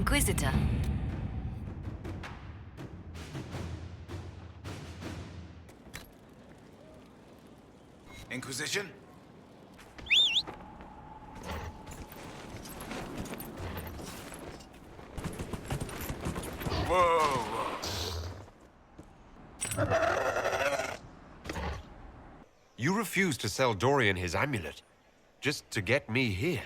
Inquisitor. Inquisition? Whoa! You refused to sell Dorian his amulet, just to get me here.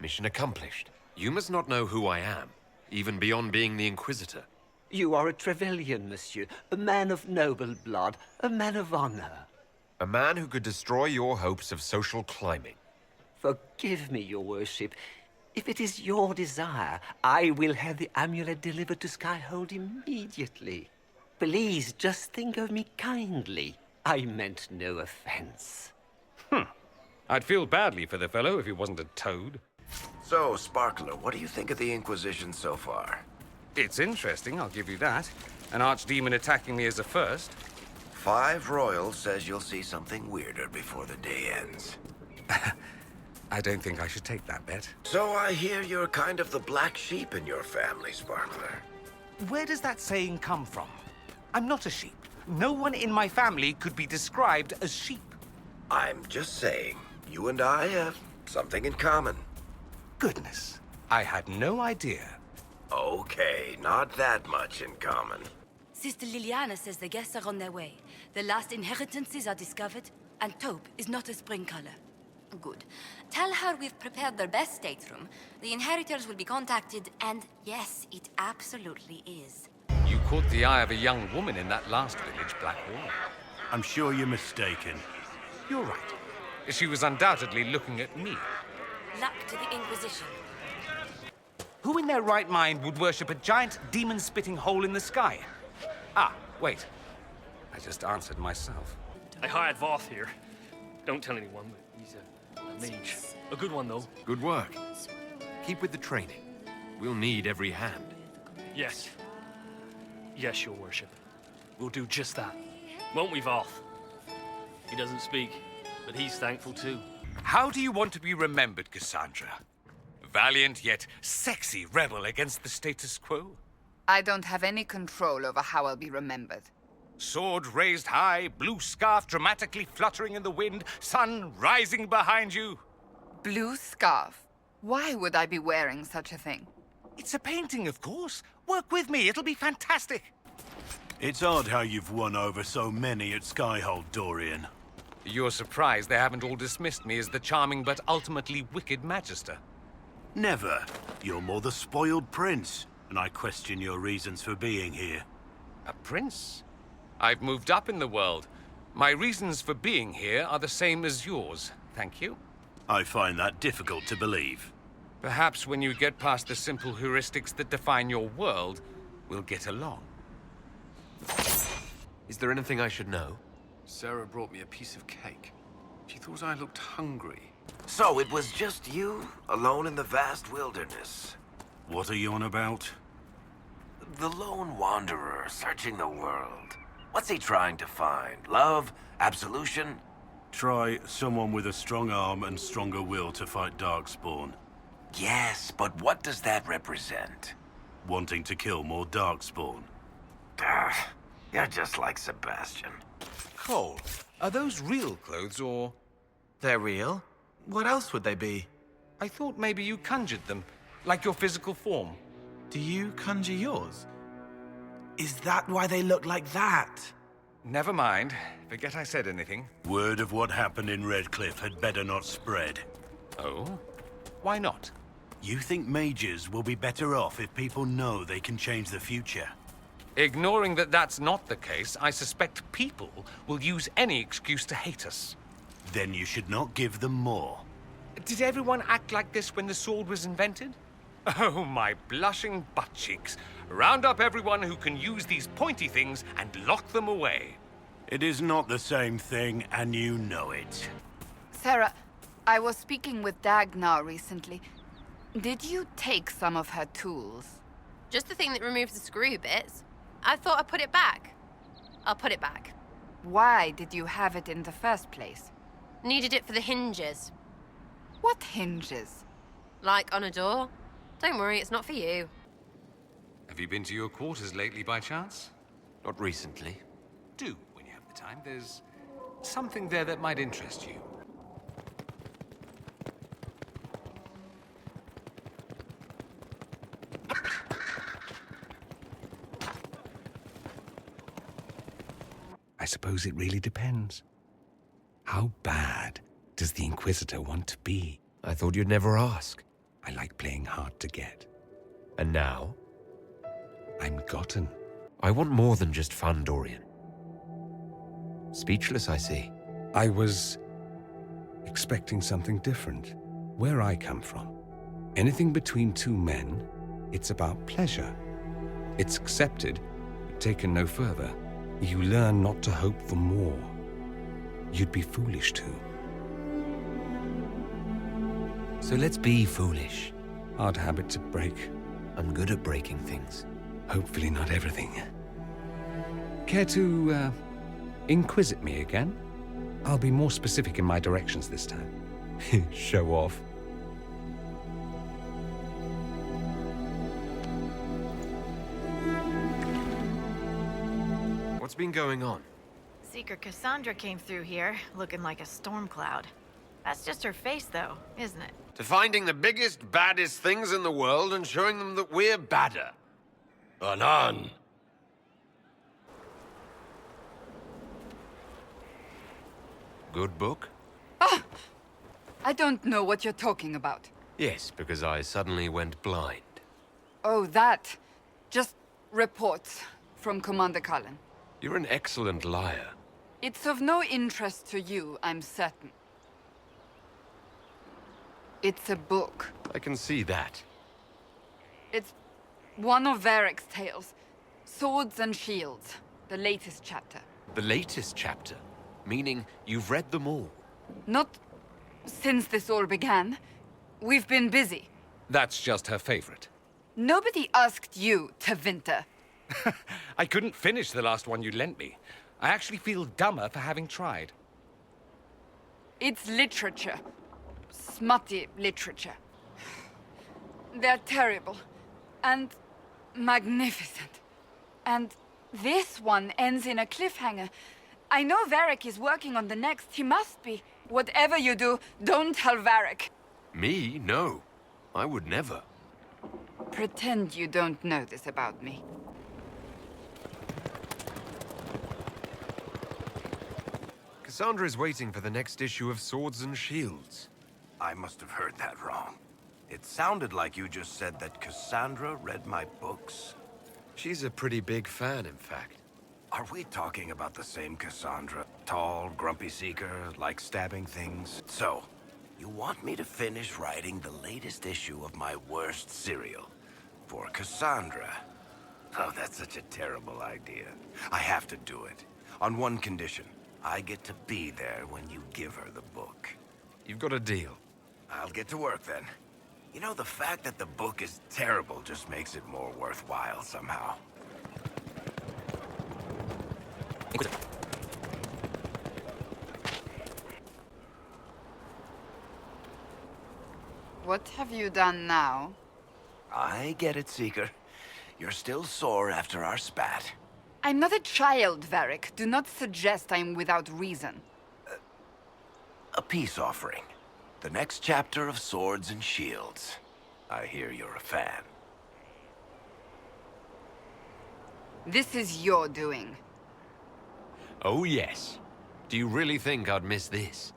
Mission accomplished. You must not know who I am, even beyond being the Inquisitor. You are a Trevelyan, monsieur. A man of noble blood. A man of honor. A man who could destroy your hopes of social climbing. Forgive me, your worship. If it is your desire, I will have the amulet delivered to Skyhold immediately. Please, just think of me kindly. I meant no offense. I'd feel badly for the fellow if he wasn't a toad. So, Sparkler, what do you think of the Inquisition so far? It's interesting, I'll give you that. An archdemon attacking me as a first. 5 Royal says you'll see something weirder before the day ends. I don't think I should take that bet. So I hear you're kind of the black sheep in your family, Sparkler. Where does that saying come from? I'm not a sheep. No one in my family could be described as sheep. I'm just saying, you and I have something in common. Goodness, I had no idea. Okay, not that much in common. Sister Liliana says the guests are on their way. The last inheritances are discovered, and taupe is not a spring color. Good. Tell her we've prepared their best stateroom. The inheritors will be contacted, and yes, it absolutely is. You caught the eye of a young woman in that last village, Blackwall. I'm sure you're mistaken. You're right. She was undoubtedly looking at me. Luck to the Inquisition. Who in their right mind would worship a giant demon-spitting hole in the sky? Ah, wait. I just answered myself. I hired Voth here. Don't tell anyone, but he's a mage. A good one, though. Good work. Keep with the training. We'll need every hand. Yes. Yes, your worship. We'll do just that. Won't we, Voth? He doesn't speak, but he's thankful too. How do you want to be remembered, Cassandra? Valiant yet sexy rebel against the status quo? I don't have any control over how I'll be remembered. Sword raised high, blue scarf dramatically fluttering in the wind, sun rising behind you. Blue scarf? Why would I be wearing such a thing? It's a painting, of course. Work with me, it'll be fantastic. It's odd how you've won over so many at Skyhold, Dorian. You're surprised they haven't all dismissed me as the charming but ultimately wicked Magister. Never. You're more the spoiled prince, and I question your reasons for being here. A prince? I've moved up in the world. My reasons for being here are the same as yours, thank you. I find that difficult to believe. Perhaps when you get past the simple heuristics that define your world, we'll get along. Is there anything I should know? Sarah brought me a piece of cake. She thought I looked hungry. So it was just you, alone in the vast wilderness. What are you on about? The lone wanderer searching the world. What's he trying to find? Love? Absolution? Try someone with a strong arm and stronger will to fight Darkspawn. Yes, but what does that represent? Wanting to kill more Darkspawn. You're just like Sebastian. Cole, are those real clothes or... They're real? What else would they be? I thought maybe you conjured them, like your physical form. Do you conjure yours? Is that why they look like that? Never mind. Forget I said anything. Word of what happened in Redcliffe had better not spread. Oh? Why not? You think mages will be better off if people know they can change the future? Ignoring that that's not the case, I suspect people will use any excuse to hate us. Then you should not give them more. Did everyone act like this when the sword was invented? Oh, my blushing butt cheeks. Round up everyone who can use these pointy things and lock them away. It is not the same thing, and you know it. Sarah, I was speaking with Dagnar recently. Did you take some of her tools? Just the thing that removes the screw bits. I thought I'd put it back. I'll put it back. Why did you have it in the first place? Needed it for the hinges. What hinges? Like on a door. Don't worry, it's not for you. Have you been to your quarters lately by chance? Not recently. Do, when you have the time. There's something there that might interest you. I suppose it really depends. How bad does the Inquisitor want to be? I thought you'd never ask. I like playing hard to get. And now? I'm gotten. I want more than just fun, Dorian. Speechless, I see. I was expecting something different. Where I come from, anything between two men, it's about pleasure. It's accepted, but taken no further. You learn not to hope for more. You'd be foolish to. So let's be foolish. Hard habit to break. I'm good at breaking things. Hopefully not everything. Care to, inquisit me again? I'll be more specific in my directions this time. Show off. What's been going on? Seeker Cassandra came through here, looking like a storm cloud. That's just her face, though, isn't it? To finding the biggest, baddest things in the world and showing them that we're badder. Anan. Good book? Ah! I don't know what you're talking about. Yes, because I suddenly went blind. Oh, that. Just reports from Commander Cullen. You're an excellent liar. It's of no interest to you, I'm certain. It's a book. I can see that. It's one of Varric's tales. Swords and Shields. The latest chapter. The latest chapter? Meaning you've read them all? Not since this all began. We've been busy. That's just her favorite. Nobody asked you to winter. I couldn't finish the last one you lent me. I actually feel dumber for having tried. It's literature. Smutty literature. They're terrible. And magnificent. And this one ends in a cliffhanger. I know Varric is working on the next. He must be. Whatever you do, don't tell Varric. Me? No. I would never. Pretend you don't know this about me. Cassandra is waiting for the next issue of Swords and Shields. I must have heard that wrong. It sounded like you just said that Cassandra read my books. She's a pretty big fan, in fact. Are we talking about the same Cassandra? Tall, grumpy seeker, like stabbing things? So, you want me to finish writing the latest issue of my worst serial for Cassandra? Oh, that's such a terrible idea. I have to do it. On one condition. I get to be there when you give her the book. You've got a deal. I'll get to work then. You know, the fact that the book is terrible just makes it more worthwhile somehow. What have you done now? I get it, Seeker. You're still sore after our spat. I'm not a child, Varric. Do not suggest I'm without reason. A peace offering. The next chapter of Swords and Shields. I hear you're a fan. This is your doing. Oh, yes. Do you really think I'd miss this?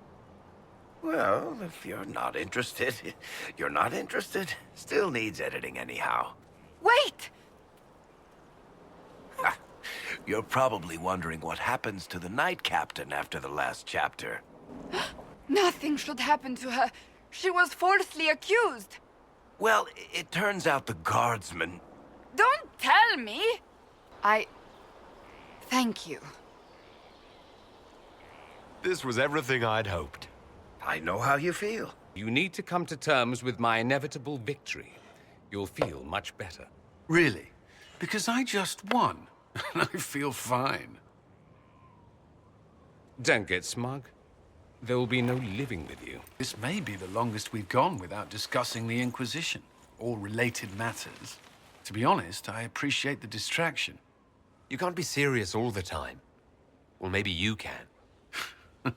Well, if you're not interested, you're not interested. Still needs editing anyhow. Wait! You're probably wondering what happens to the Knight Captain after the last chapter. Nothing should happen to her. She was falsely accused. Well, it turns out the guardsman... Don't tell me! Thank you. This was everything I'd hoped. I know how you feel. You need to come to terms with my inevitable victory. You'll feel much better. Really? Because I just won. And I feel fine. Don't get smug. There will be no living with you. This may be the longest we've gone without discussing the Inquisition. all related matters. To be honest, I appreciate the distraction. You can't be serious all the time. Well, maybe you can.